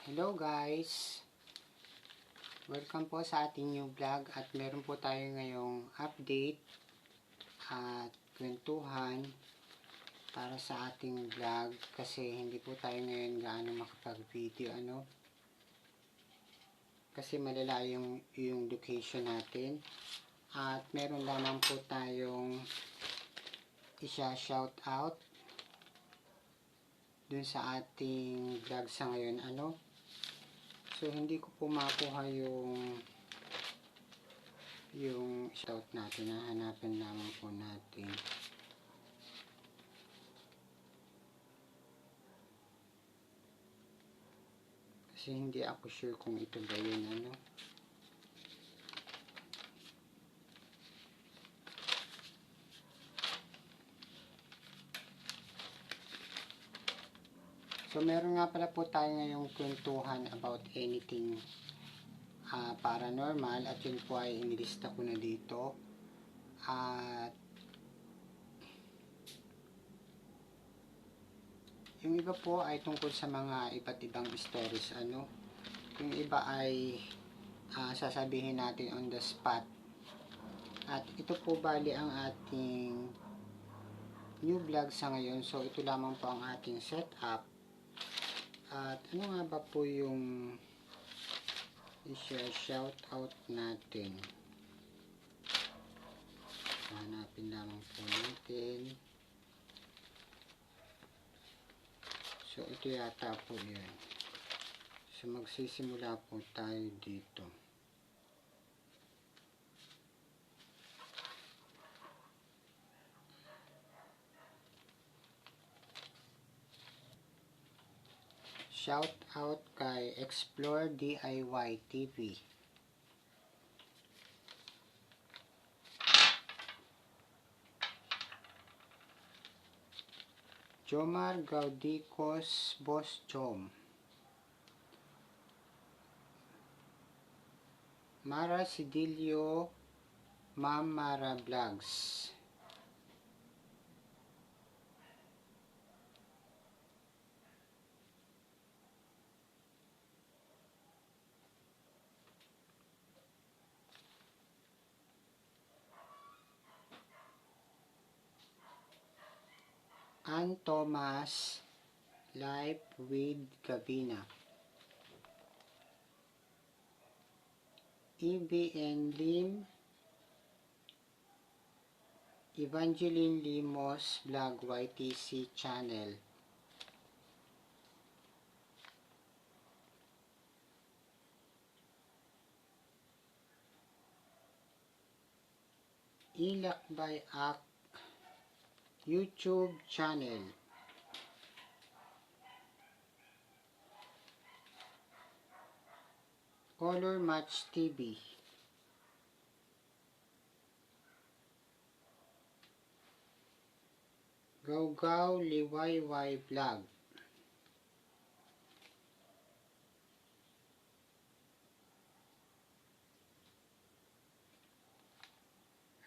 Hello guys! Welcome po sa ating new vlog at meron po tayo ngayong update at kwentuhan para sa ating vlog kasi hindi po tayo ngayon gaano makapag-video kasi malala yung location natin at meron lamang po tayong shout out dun sa ating vlog sa ngayon so hindi ko po makuha yung shout natin. Hanapin lamang po natin. Kasi hindi ako sure kung ito ba yun So meron nga pala po tayo ngayong kwentuhan about anything paranormal at yun po ay inilista ko na dito at yung iba po ay tungkol sa mga iba't ibang stories yung iba ay sasabihin natin on the spot at ito po bali ang ating new vlog sa ngayon. So ito lamang po ang ating setup at ano nga ba po yung i-shout out natin. Hanapin lamang po natin. So ito yata po yun. So magsisimula po tayo dito. Shout out kay Explore DIY TV. Jomar Gaudicos Boss Chom. Mara Sidilio Ma'am Mara Vlogs. Ann Thomas Live with Gabina. EBN Lim Evangeline Limos Vlog YTC Channel. Ilakbay Ak YouTube channel. Color Match TV. Gawgaw Liwayway Vlog.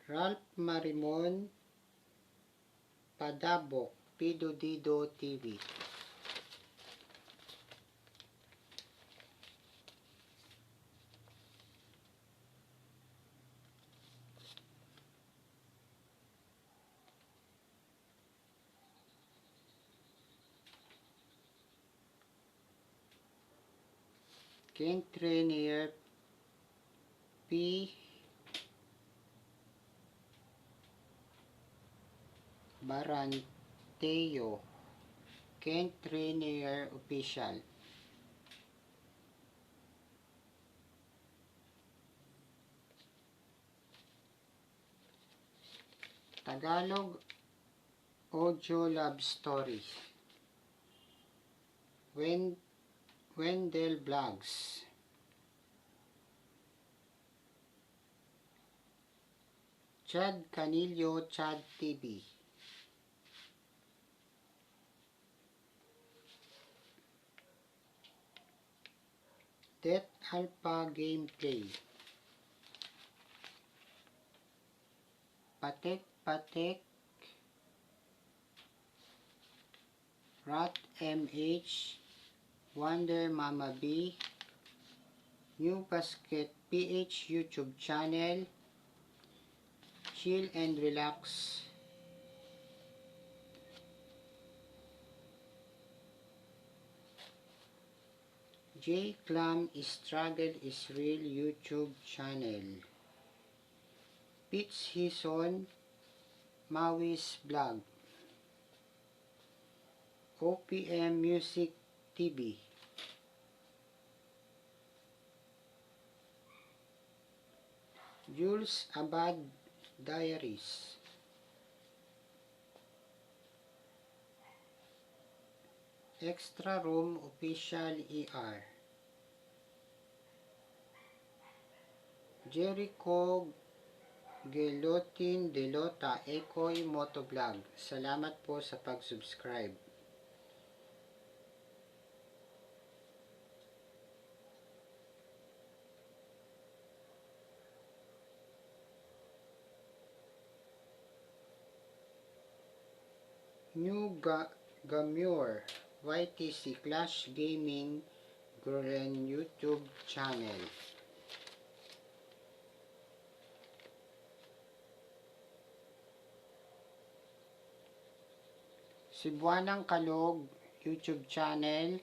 Ralph Marimon Padabok Pido Dido TV. Ken Trainer P. Baranteo. Ken Trainer Official. Tagalog Audio Love Story. Wendell Vlogs. Chad Canillo Chad TV. Death Alpha Gameplay. Patek Patek Rat MH Wonder Mama B, New Basket PH YouTube channel, Chill and Relax, J Clam Struggle is Real YouTube channel, Pits Hison, Maui's Vlog, OPM Music TV, Jules Abad Diaries, Extra Room Official ER, Jericho Gelotin Delota Ekoy Motovlog. Salamat po sa pag-subscribe. New Gamure YTC Clash Gaming Goren YouTube channel, Cebuanang Kalog YouTube channel,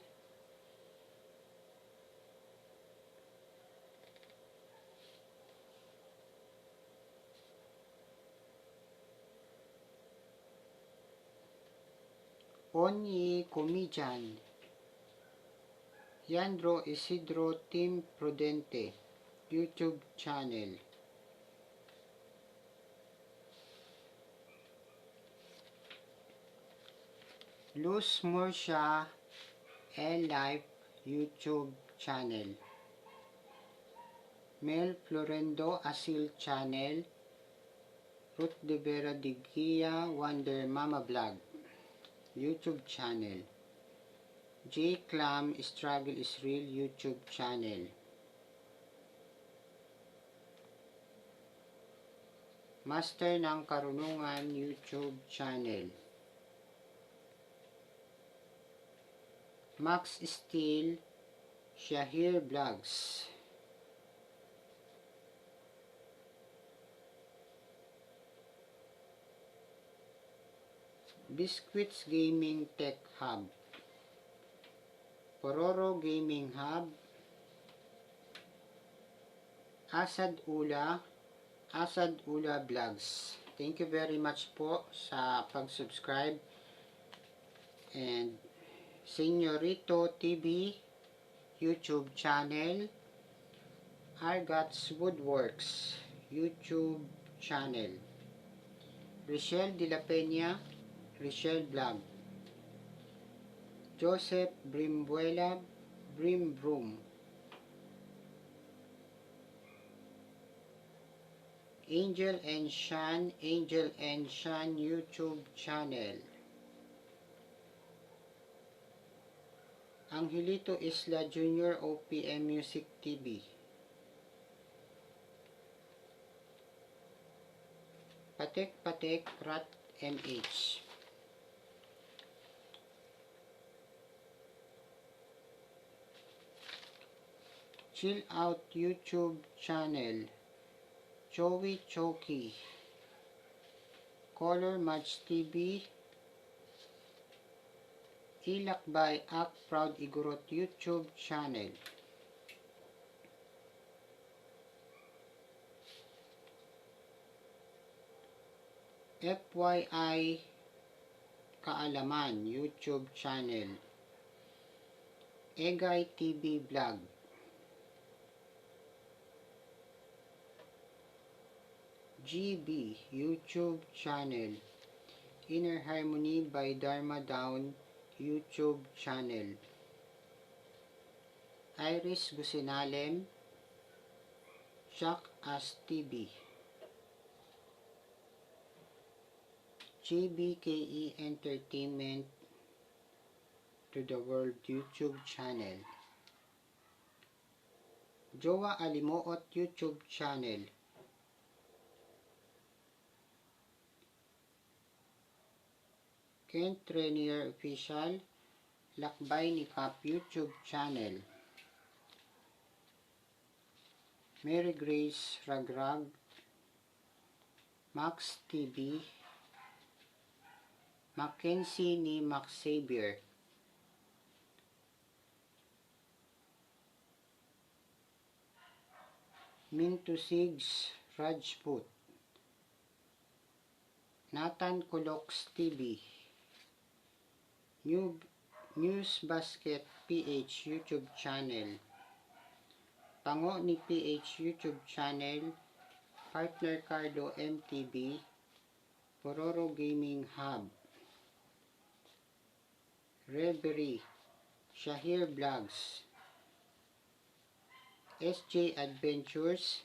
Onyi Comedian, Yandro Isidro Team Prudente YouTube channel, Luz Murcia L-Life YouTube channel, Mel Florendo Asil channel, Ruth de Vera de Gia Wonder Mama Vlog YouTube channel, J Clam Struggle is Real YouTube channel, Master ng Karunungan YouTube channel, Max Steel Shahir Vlogs, Biscuits Gaming Tech Hub, Pororo Gaming Hub, Asad Ula Vlogs. Thank you very much po sa pag-subscribe. And Senyorito TV YouTube channel, Argats Woodworks YouTube channel, Richelle de la Peña Richelle Vlog, Joseph Brimbuela Brimbroom, Angel and Shan YouTube channel, Angelito Isla Jr. OPM Music TV, Patek Rat MH, Chill Out YouTube channel, Joey Choki, Color Match TV, Ilak by Act Proud Igorot YouTube channel, FYI Kaalaman YouTube channel, Egay TV Vlog, GB YouTube channel, Inner Harmony by Dharma Down YouTube channel, Iris Gusinalem, Jack As TV, JBKE Entertainment to the World YouTube channel, Jowa Alimuot YouTube channel, Kent Rainier Official, Lakbay ni Cap YouTube channel. Mary Grace Ragrag, Max TV, Mackenzie ni Max Xavier, Minto Sigs Rajput, Nathan Kuloks TV, News Basket PH YouTube channel, Pango ni PH YouTube channel, Partner Cardo MTV, Pororo Gaming Hub, Reverie, Shahir Vlogs, SJ Adventures,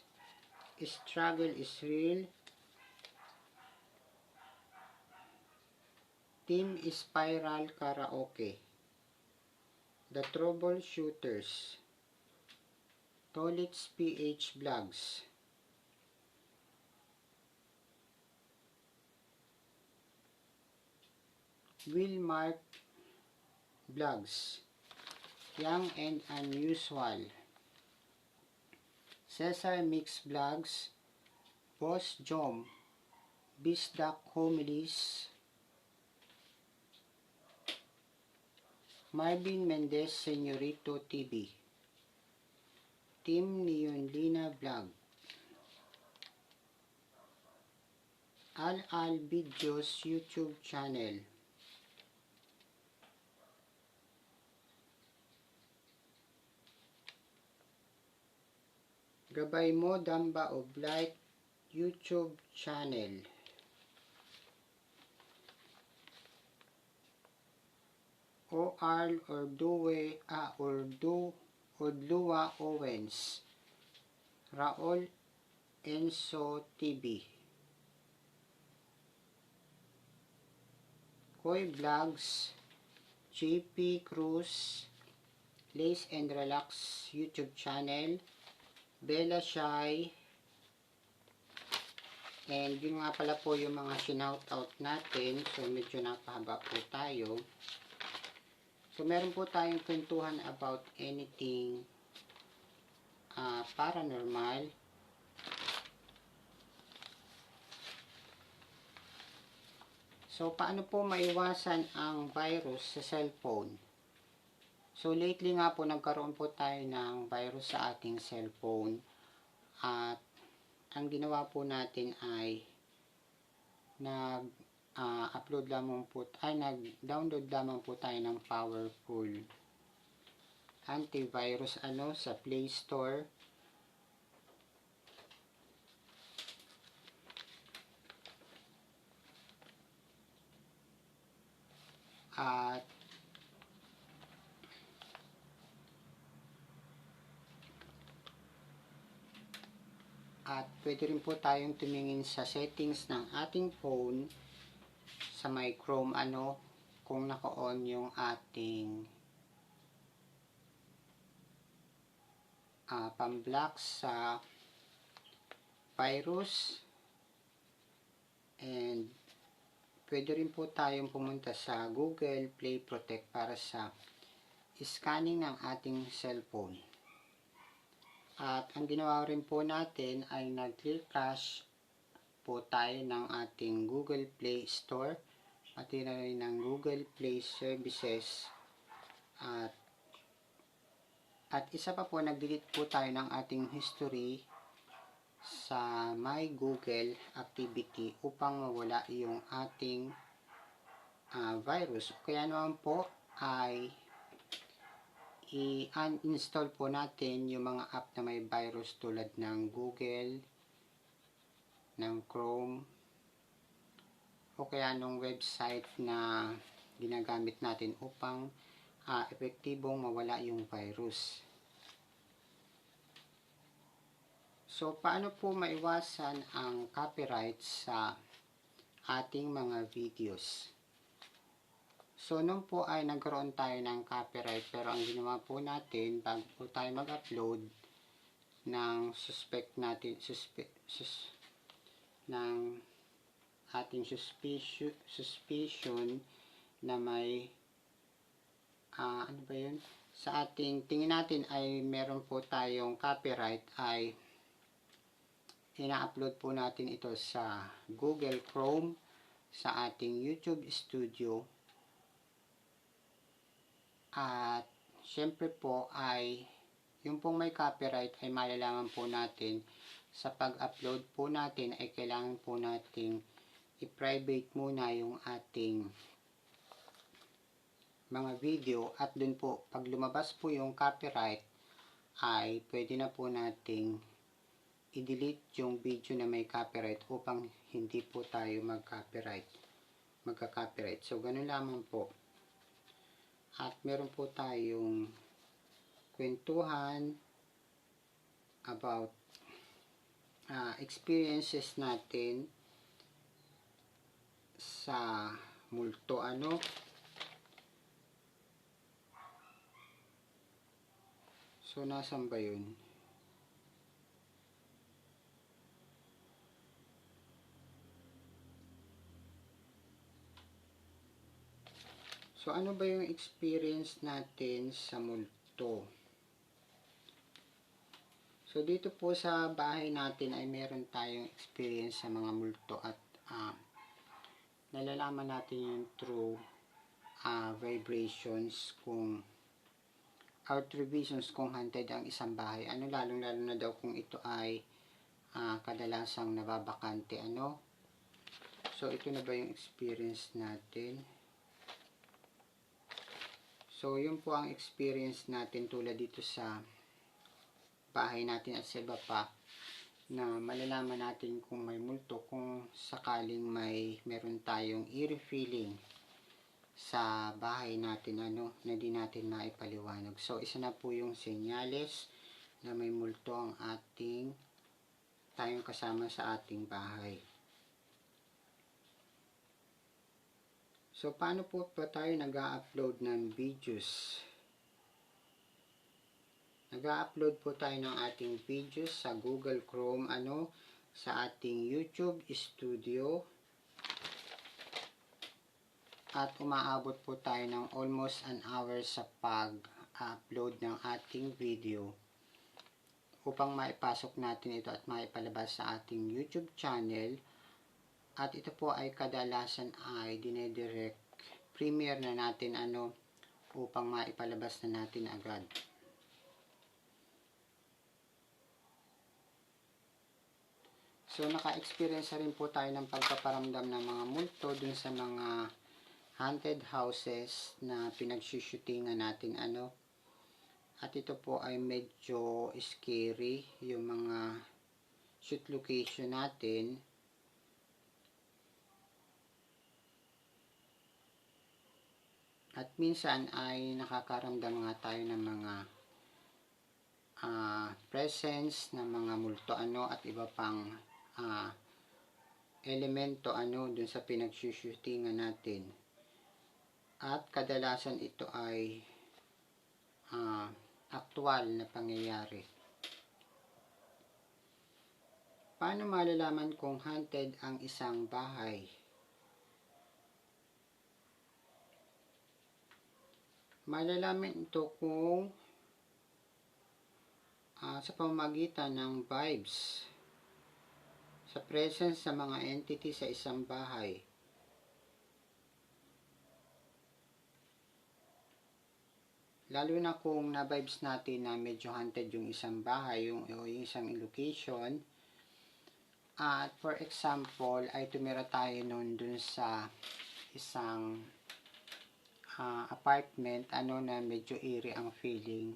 Struggle is Real, Team Spiral Karaoke, The Troubleshooters, Tolits PH Vlogs, Wilmark Vlogs, Young and Unusual, Cesar Mix Vlogs, Boss Jom, Bisdak Homilies, Marvin Mendez Señorito TV, Team Neonlina Vlog, Al Videos YouTube channel, Gabay Mo Damba of Light YouTube channel, Ordua Owens, Raul Enzo TV, Koy Vlogs, JP Cruz, Lace and Relax YouTube channel, Bella Shy, and yun nga pala po yung mga shoutout natin. So medyo napahaba po tayo. So meron po tayong kwentuhan about anything paranormal. So paano po maiwasan ang virus sa cellphone? So lately nga po nagkaroon po tayo ng virus sa ating cellphone. At ang ginawa po natin ay nag-download lamang po tayo ng powerful antivirus sa Play Store. At pwede rin po tayong tumingin sa settings ng ating phone sa may Chrome kung naka-on yung ating pamblock sa virus. And pwede rin po tayong pumunta sa Google Play Protect para sa scanning ng ating cellphone. At ang ginawa rin po natin ay nag-clear cache po tayo ng ating Google Play Store, pati na rin ng Google Play Services. At isa pa po, nag-delete po tayo ng ating history sa My Google Activity upang mawala yung ating virus. Kaya naman po ay i-uninstall po natin yung mga app na may virus tulad ng Google, ng Chrome, o kaya nung website na ginagamit natin upang epektibong mawala yung virus. So, paano po maiwasan ang copyright sa ating mga videos? So, nung po ay nagkaroon tayo ng copyright, pero ang ginawa po natin, bago po tayo mag-upload ng ng ating suspicion na may ano ba yun? Sa ating tingin natin ay meron po tayong copyright, ay ina-upload po natin ito sa Google Chrome, sa ating YouTube Studio. At syempre po ay yung pong may copyright ay malalaman po natin sa pag-upload po natin ay kailangan po nating i-private muna yung ating mga video, at dun po pag lumabas po yung copyright ay pwede na po nating i-delete yung video na may copyright upang hindi po tayo magka-copyright. So ganun lamang po. At meron po tayong kwentuhan about experiences natin sa multo So nasan ba yun? So ano ba yung experience natin sa multo? So dito po sa bahay natin ay meron tayong experience sa mga multo, at nalalaman natin yung true vibrations, kung vibrations kung haunted ang isang bahay. Lalong lalo na daw kung ito ay kadalasang nababakante. So ito na ba yung experience natin? So yun po ang experience natin tulad dito sa bahay natin at sa iba pa, na malalaman natin kung may multo kung sakaling meron tayong eerie feeling sa bahay natin na di natin maipaliwanag. So isa na po yung senyales na may multo ang tayong kasama sa ating bahay. So paano po ba tayo nag-a-upload ng videos? Nag-a-upload po tayo ng ating videos sa Google Chrome, sa ating YouTube Studio. At umaabot po tayo ng almost an hour sa pag-upload ng ating video upang maipasok natin ito at maipalabas sa ating YouTube channel. At ito po ay kadalasan ay dinedirect premiere na natin upang maipalabas na natin agad. So naka-experience rin po tayo ng pagpaparamdam ng mga multo dun sa mga haunted houses na pinagsushootingan natin At ito po ay medyo scary, yung mga shoot location natin. At minsan ay nakakaramdam nga tayo ng mga presence ng mga multo at iba pang elemento dun sa pinagsushootingan natin. At kadalasan ito ay aktual na pangyayari. Paano malalaman kung haunted ang isang bahay? Malalaman ito kung sa pamamagitan ng vibes, sa presence sa mga entity sa isang bahay. Lalo na kung na-vibes natin na medyo haunted yung isang bahay, yung isang location. At for example, ay tumira tayo noon dun sa isang apartment na medyo eerie ang feeling.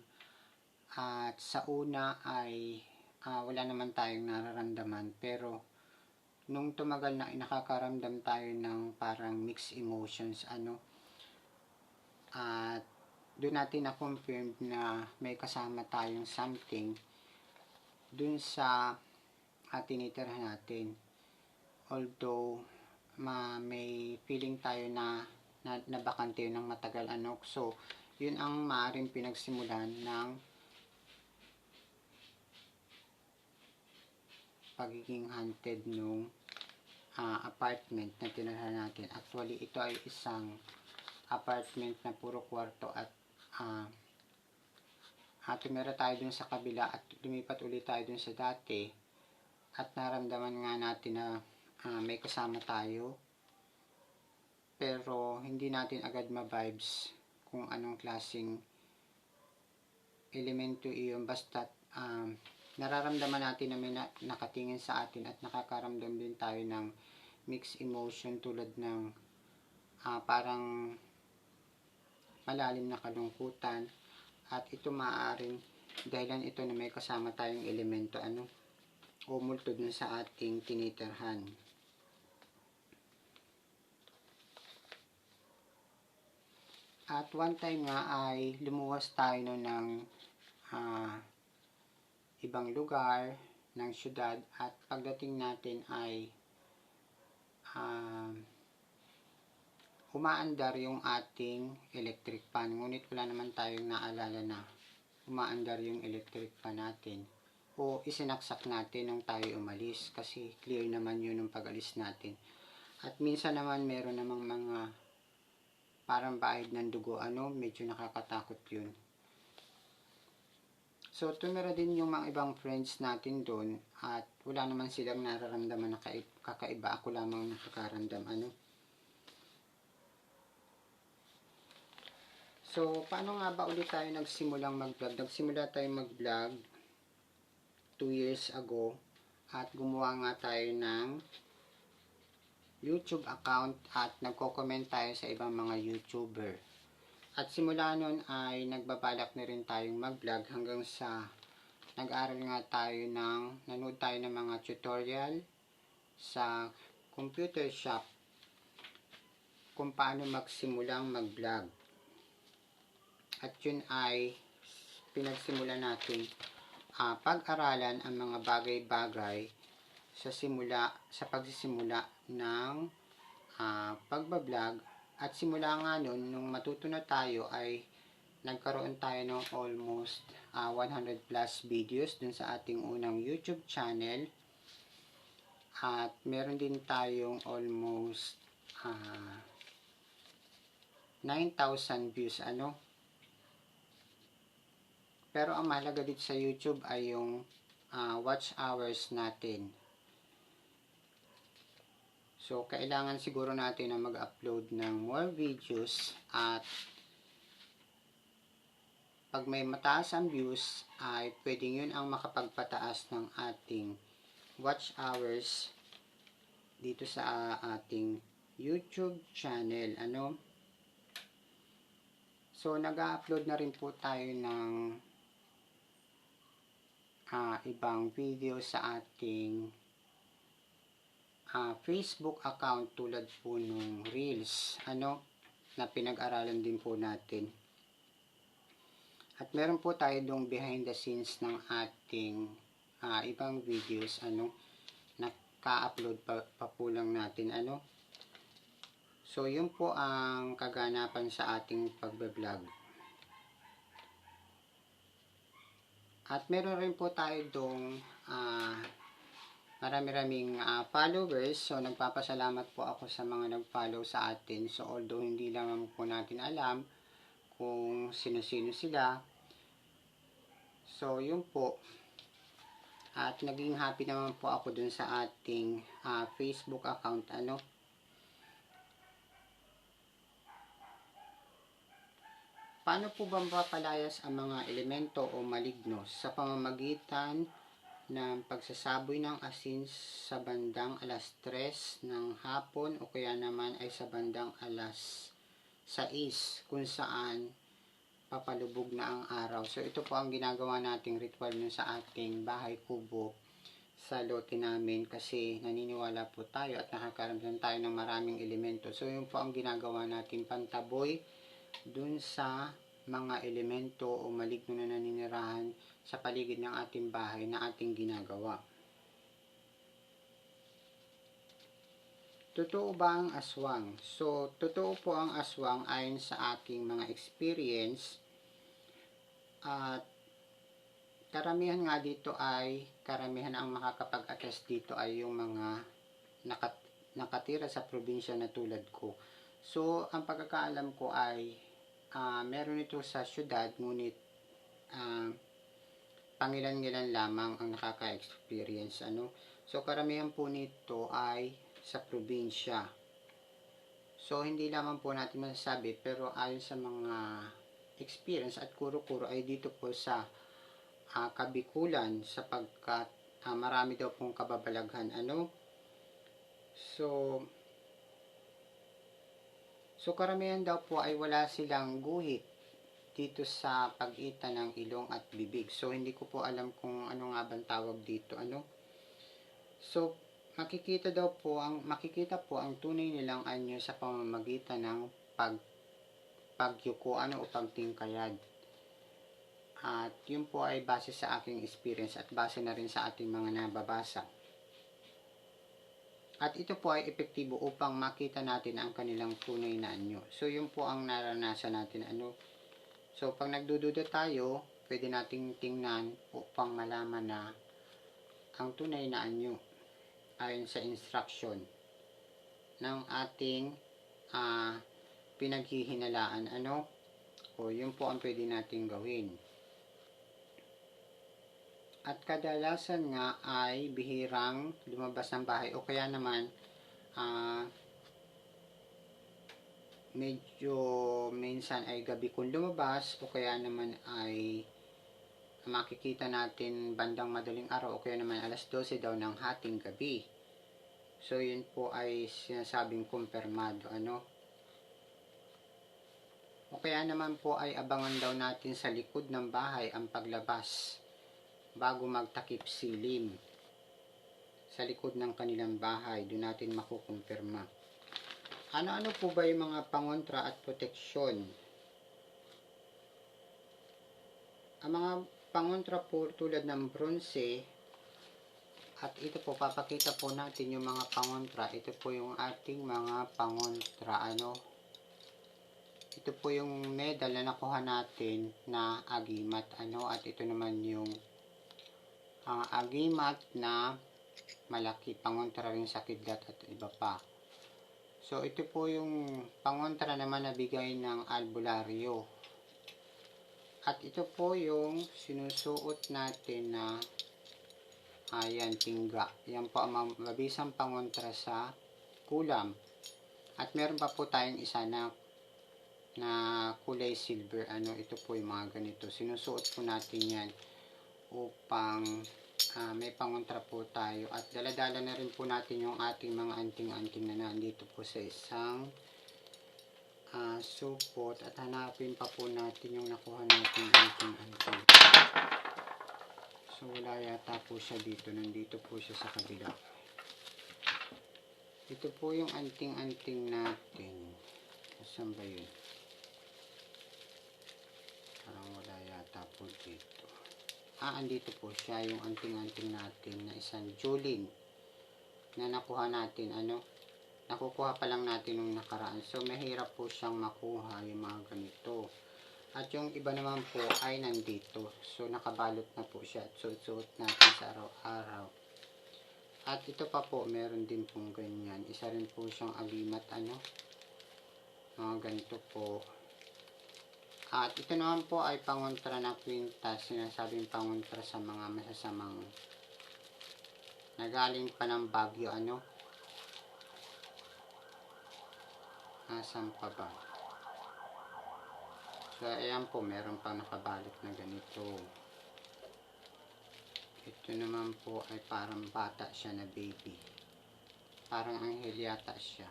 At sa una ay wala naman tayong nararamdaman, pero nung tumagal na nakakaramdam tayo ng parang mixed emotions at doon natin na-confirm na may kasama tayong something dun sa tinitirhan natin. Although may feeling tayo na bakante ng matagal so yun ang maaaring pinagsimulan ng pagiging haunted nung apartment na tinirahan natin. Actually ito ay isang apartment na puro kwarto at tumira tayo dun sa kabila at lumipat ulit tayo dun sa dati at naramdaman nga natin na may kasama tayo, pero hindi natin agad ma-vibes kung anong klaseng elemento iyon, basta nararamdaman natin na may nakatingin sa atin at nakakaramdam din tayo ng mixed emotion tulad ng parang malalim na kalungkutan, at ito maaaring dahilan ito na may kasama tayong elemento o multo dun sa ating tinitirhan. At one time nga ay lumuwas tayo ng ibang lugar ng syudad, at pagdating natin ay umaandar yung ating electric fan, ngunit wala naman tayong naalala na umaandar yung electric fan natin o isinaksak natin nung tayo umalis, kasi clear naman yun nung pag-alis natin. At minsan naman meron namang mga parang baid ng dugo, medyo nakakatakot yun. So tumira din yung mga ibang friends natin doon at wala naman silang nararamdaman na kakaiba, ako lamang nakakaramdam. So, paano nga ba ulit tayo nagsimulang mag-vlog? Nagsimula tayo mag-vlog 2 years ago at gumawa nga tayo ng YouTube account at nagko-comment tayo sa ibang mga YouTuber. At simula nun ay nagbabalak na rin tayong mag-vlog hanggang sa nag-aral nga tayo nanood tayo ng mga tutorial sa computer shop kung paano magsimulang mag-vlog. At yun ay pinagsimula natin pag-aralan ang mga bagay-bagay sa pagsisimula ng pagbablog. At simula nga nun, nung matuto na tayo ay nagkaroon tayo ng almost 100 plus videos dun sa ating unang YouTube channel. At meron din tayong almost 9,000 views Pero ang mahalaga dito sa YouTube ay yung watch hours natin. So, kailangan siguro natin na mag-upload ng more videos, at pag may mataas ang views ay pwedeng yun ang makapagpataas ng ating watch hours dito sa ating YouTube channel. So, nag-upload na rin po tayo ng ibang video sa ating Facebook account, tulad po nung Reels na pinag-aralan din po natin. At meron po tayo dong behind the scenes ng ating ibang videos naka-upload pa po lang natin So yun po ang kaganapan sa ating pagbe-vlog. At meron rin po tayo dong marami-raming followers. So nagpapasalamat po ako sa mga nag-follow sa atin. So although hindi lang po natin alam kung sino-sino sila. So yun po. At naging happy naman po ako dun sa ating Facebook account. Paano po ba mapapalayas ang mga elemento o maligno? Sa pamamagitan ng pagsasaboy ng asin sa bandang alas 3 ng hapon, o kaya naman ay sa bandang alas 6 kung saan papalubog na ang araw. So ito po ang ginagawa nating ritual sa ating bahay kubo sa lote namin, kasi naniniwala po tayo at nakakaramdam tayo ng maraming elemento. So yun po ang ginagawa natin, pantaboy dun sa mga elemento o maligno na naninirahan sa paligid ng ating bahay na ating ginagawa. Totoo ba ang aswang? So, totoo po ang aswang ayon sa aking mga experience. At karamihan nga dito karamihan ang makakapag-attest dito ay yung mga nakatira sa probinsya na tulad ko. So, ang pagkakaalam ko ay meron ito sa syudad, ngunit pangilan-ngilan lamang ang nakaka-experience. So, karamihan po nito ay sa probinsya. So, hindi lamang po natin masasabi, pero ayon sa mga experience at kuro-kuro ay dito po sa Kabikulan, sapagkat marami daw pong kababalaghan. So, karamihan daw po ay wala silang guhit dito sa pagitan ng ilong at bibig. So, hindi ko po alam kung ano nga bang tawag dito. So, makikita po ang tunay nilang anyo sa pamamagitan ng pagyuko o pagtingkayad. At yun po ay base sa aking experience at base na rin sa ating mga nababasa. At ito po ay epektibo upang makita natin ang kanilang tunay na anyo. So, yun po ang naranasan natin. So, pag nagdududa tayo, pwede nating tingnan upang malaman na ang tunay na anyo ayon sa instruction ng ating pinaghihinalaan. O, yun po ang pwede nating gawin. At kadalasan nga ay bihirang lumabas ng bahay o kaya naman medyo minsan ay gabi kung lumabas o kaya naman ay makikita natin bandang madaling araw o kaya naman alas 12 daw ng hating gabi. So, yun po ay sinasabing kumpirmado. O kaya naman po ay abangan daw natin sa likod ng bahay ang paglabas bago magtakip silim sa likod ng kanilang bahay. Doon natin makukumpirma. Ano-ano po ba yung mga pangontra at proteksyon? Ang mga pangontra po tulad ng bronze, at ito po, papakita po natin yung mga pangontra. Ito po yung ating mga pangontra. Ito po yung medal na nakuha natin na agimat. At ito naman yung agimat na malaki, pangontra rin sa kidlat at iba pa. So, ito po yung pangontra naman na bigay ng albularyo. At ito po yung sinusuot natin na tingga. Yan po ang mabisang pangontra sa kulam. At meron pa po tayong isa na kulay silver. Ito po yung mga ganito. Sinusuot po natin yan upang may pangontra po tayo. At daladala na rin po natin yung ating mga anting-anting na nandito po sa isang supot. At hanapin pa po natin yung nakuha natin anting-anting. So, wala yata po siya dito. Nandito po siya sa kabila. Ito po yung anting-anting natin. Saan ba yun? Parang wala yata po dito. Andito po siya, yung anting-anting natin na isang julin na nakuha natin. Nakukuha pa lang natin nung nakaraan. So, mahirap po siyang makuha yung mga ganito. At yung iba naman po ay nandito. So, nakabalot na po siya. At suot natin sa araw-araw. At ito pa po, meron din pong ganyan. Isa rin po siyang agimat. Mga ganito po. At ito naman po ay pangontra na kwintas. Sinasabing pangontra sa mga masasamang nagaling pa ng bagyo. Nasaan pa ba? So, ayan po, meron pang nakabalot na ganito. Ito naman po ay parang bata siya na baby. Parang anghel yata siya.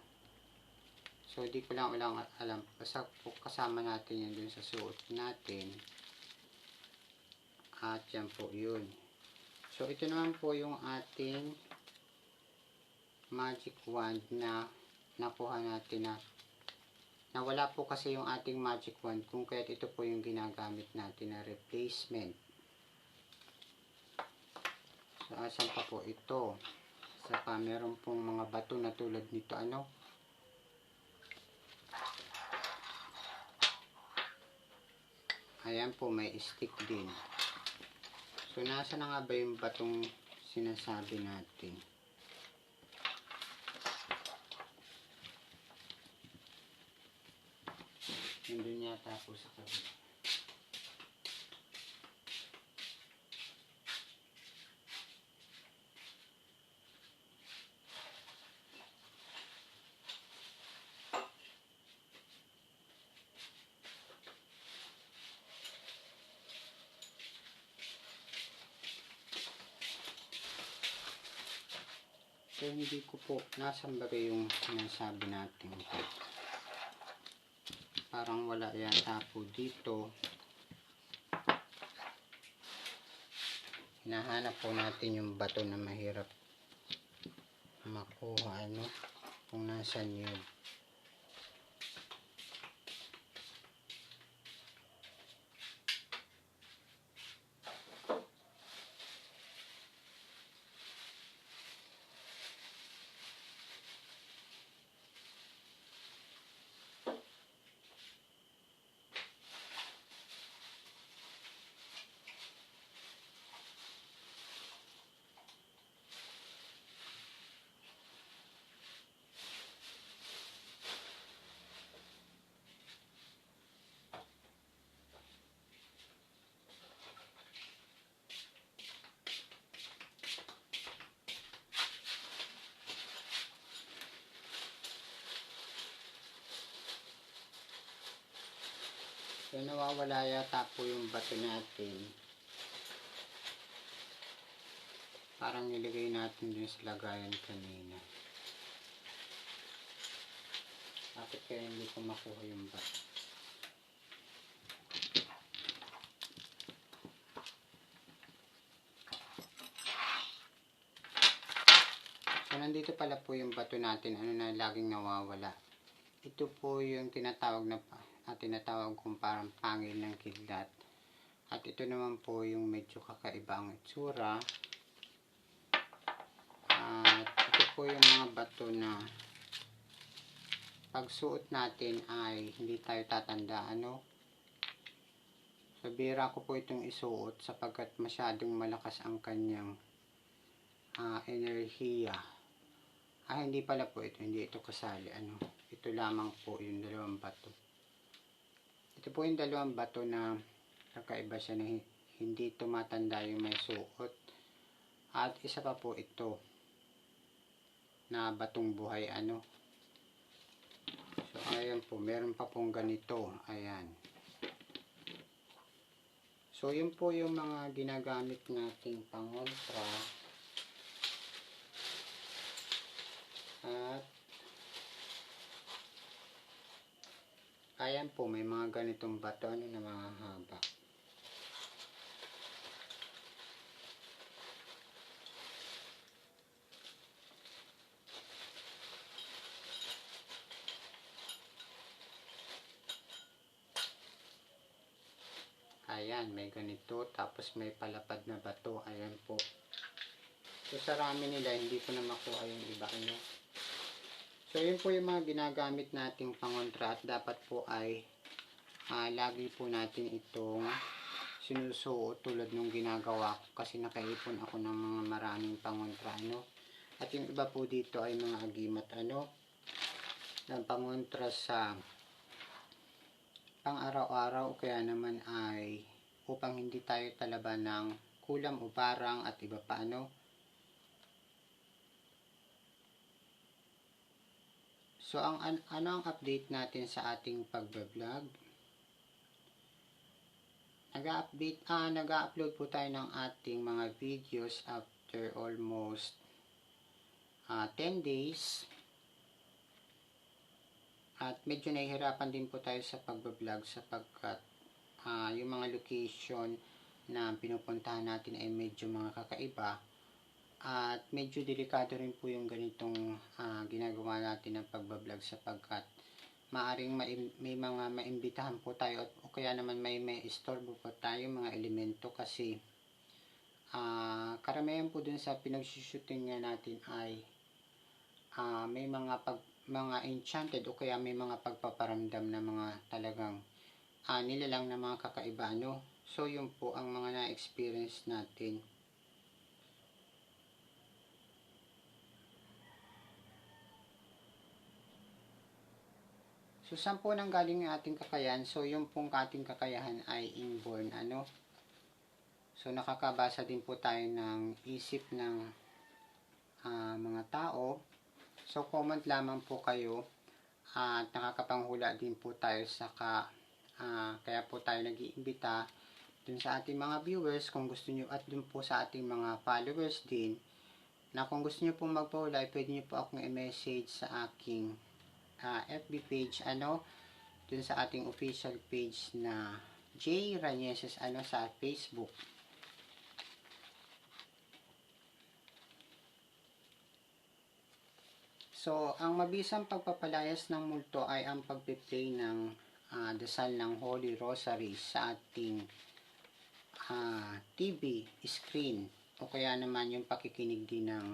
So, di ko lang alam. Basta po kasama natin yan dun sa suot natin. At yan po yun. So, ito naman po yung ating magic wand na nakuha natin na nawala po kasi yung ating magic wand, kung kaya't ito po yung ginagamit natin na replacement. So, asan pa po ito? Saka meron pong mga bato na tulad nito. Ayan po, may stick din. So, nasa na nga ba yung batong sinasabi natin? Nandun yata po sa kabila. So, hindi ko po nasan ba yung sinasabi natin ito. Parang wala yata po dito. Hinahanap po natin yung bato na mahirap makuha, ano, kung nasan yun. So, nawawala yata po yung bato natin. Parang nilagay natin dun sa lagayan kanina. Bakit kaya hindi ko makuha yung bato? So, nandito pala po yung bato natin. Ano na laging nawawala. Ito po yung tinatawag kong parang pangil ng kidlat. At ito naman po yung medyo kakaibang itsura. At ito po yung mga bato na pagsuot natin ay hindi tayo tatanda, ano. So, bira ko po itong isuot sapagkat masyadong malakas ang kanyang enerhiya. Hindi pala po ito, hindi ito kasali, ano. Ito lamang po yung dalawang bato. Ito po yung dalawang bato na kakaiba siya na hindi tumatanda yung may suot. At isa pa po ito na batong buhay, ano. So, ayan po, meron pa pong ganito. Ayan. So, yun po yung mga ginagamit nating pangontra. At ayan po, may mga ganitong bato, ano, na mga haba. Ayan, may ganito. Tapos may palapad na bato. Ayan po. So, sa rami nila, hindi ko na makuha yung iba, ano. So, yun po yung mga ginagamit nating pangontra. At dapat po ay lagi po natin itong sinusuot tulad nung ginagawa ko. Kasi nakaipon ako ng mga maraming pangontra, ano. At yung iba po dito ay mga agimat, ano, ng pangontra sa pang araw-araw, kaya naman ay upang hindi tayo talaba ng kulam o parang at iba pa, ano. So, ano ang update natin sa ating pagbablog? Nag-upload po tayo ng ating mga videos after almost 10 days. At medyo nahihirapan din po tayo sa pagbablog sapagkat yung mga location na pinupuntahan natin ay medyo mga kakaiba. At medyo delikado rin po yung ganitong ginagawa natin ng pagbablog sapagkat maaring may mga maimbitahan po tayo o kaya naman may istorbo po tayo mga elemento kasi karamihan po dun sa pinagsushooting natin ay may mga enchanted o kaya may mga pagpaparamdam na mga talagang nilalang na mga kakaiba, no? So, yun po ang mga na-experience natin. So, So, saan po nanggaling yung ating kakayahan? So, yung pong ating kakayahan ay inborn, ano? So, nakakabasa din po tayo ng isip ng mga tao. So, comment lamang po kayo at nakakapanghula din po tayo kaya po tayo nag-iimbita dun sa ating mga viewers kung gusto nyo at dun po sa ating mga followers din na kung gusto nyo pong magpahula ay pwede nyo po akong i-message sa aking FB page dun sa ating official page na J. Ranieses sa Facebook. So, ang mabisang pagpapalayas ng multo ay ang pagpe-play ng dasal ng Holy Rosary sa ating TV screen o kaya naman yung pakikinig din ng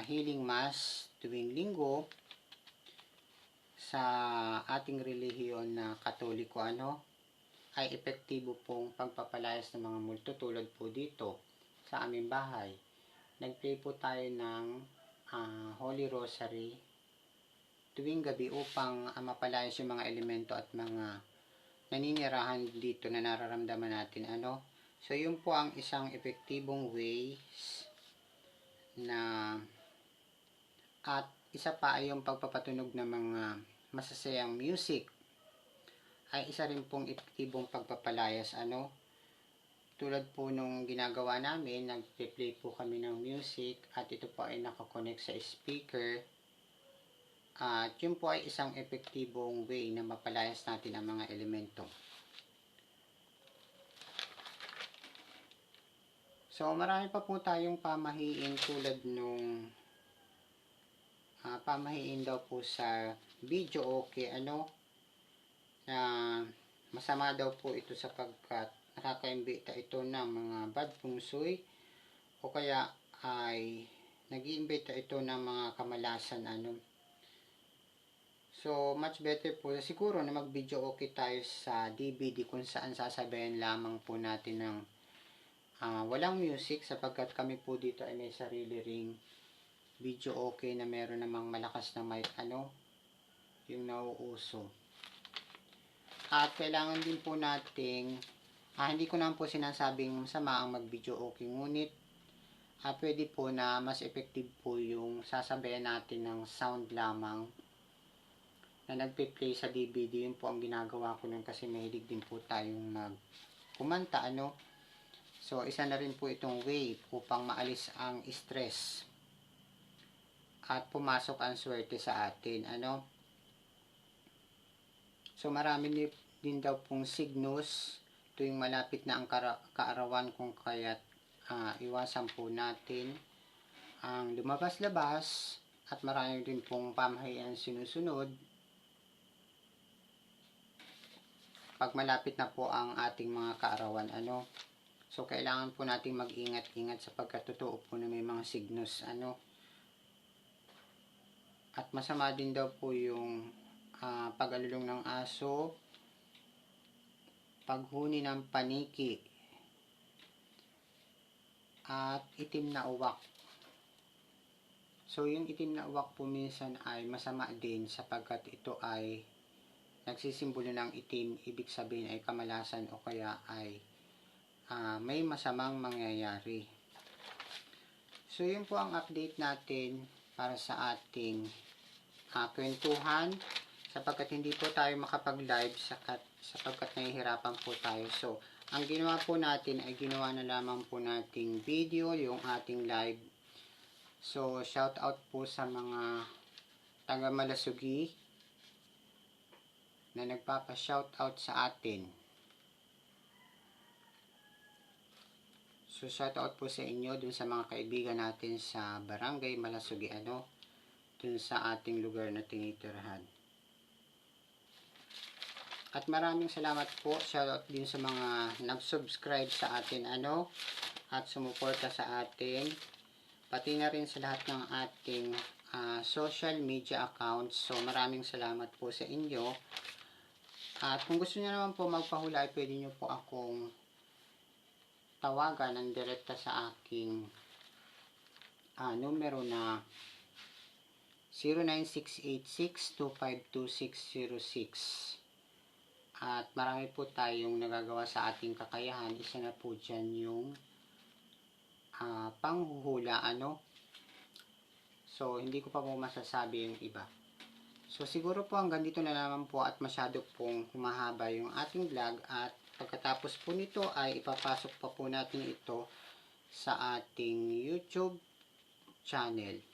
healing mass tuwing linggo sa ating relihiyon na Katoliko ay epektibo pong pagpapalayas ng mga multo tulad po dito sa aming bahay. Nag-play po tayo ng Holy Rosary tuwing gabi upang mapalayas yung mga elemento at mga naninirahan dito na nararamdaman natin So yun po ang isang epektibong ways na at isa pa ay yung pagpapatunog ng mga masasayang music ay isa rin pong epektibong pagpapalayas tulad po nung ginagawa namin, nag-play po kami ng music at ito po ay nakakonect sa speaker at yun po ay isang epektibong way na mapalayas natin ang mga elemento. So marami pa po tayong pamahiin tulad nung pamahiin daw po sa video na masama daw po ito sapagkat nakakaimbita ito ng mga bad feng shui o kaya ay nag-iimbita ito ng mga kamalasan So much better po siguro na mag-video okay tayo sa DVD kung saan sasabayan lamang po natin ng walang music sapagkat kami po dito ay may sarili ring video okay na meron namang malakas na mic yung nauuso. At kailangan din po nating hindi ko naman po sinasabing masama ang mag-video okay, ngunit pwede po na mas effective po yung sasabayan natin ng sound lamang na nagpe-play sa DVD. Yun po ang ginagawa ko nun kasi mahilig din po tayong kumanta So isa na rin po itong way upang maalis ang stress at pumasok ang swerte sa atin So marami din daw pong signos tuwing malapit na ang kaarawan kung kaya't iwasan po natin ang lumabas-labas at marami din pong pamahiyan sinusunod pag malapit na po ang ating mga kaarawan So kailangan po nating mag-ingat-ingat sapagkat totoo po na may mga signos at masama din daw po yung pag-alulong ng aso, paghuni ng paniki at itim na uwak. So yung itim na uwak po minsan ay masama din sapagkat ito ay nagsisimbolo ng itim, ibig sabihin ay kamalasan o kaya ay may masamang mangyayari. So yun po ang update natin para sa ating kwentuhan sapagkat hindi po tayo makapag-live sapagkat nahihirapan po tayo. So, ang ginawa po natin ay ginawa na lamang po nating video, yung ating live. So, shout out po sa mga taga Malasugi na nagpapa-shout out sa atin. So, shout out po sa inyo dun sa mga kaibigan natin sa Barangay Malasugi dun sa ating lugar na tinitirahan. At maraming salamat po. Shoutout din sa mga nag-subscribe sa atin at sumuporta sa atin. Pati na rin sa lahat ng ating social media accounts. So maraming salamat po sa inyo. At kung gusto niyo naman po magpahula, ay pwede niyo po akong tawagan ng direkta sa aking numero na 096862520606. At marami po tayong nagagawa sa ating kakayahan. Isa na po dyan yung panghuhula, So, hindi ko pa po masasabi yung iba. So, siguro po hanggang dito na naman po at masyado pong humahaba yung ating vlog. At pagkatapos po nito ay ipapasok pa po natin ito sa ating YouTube channel.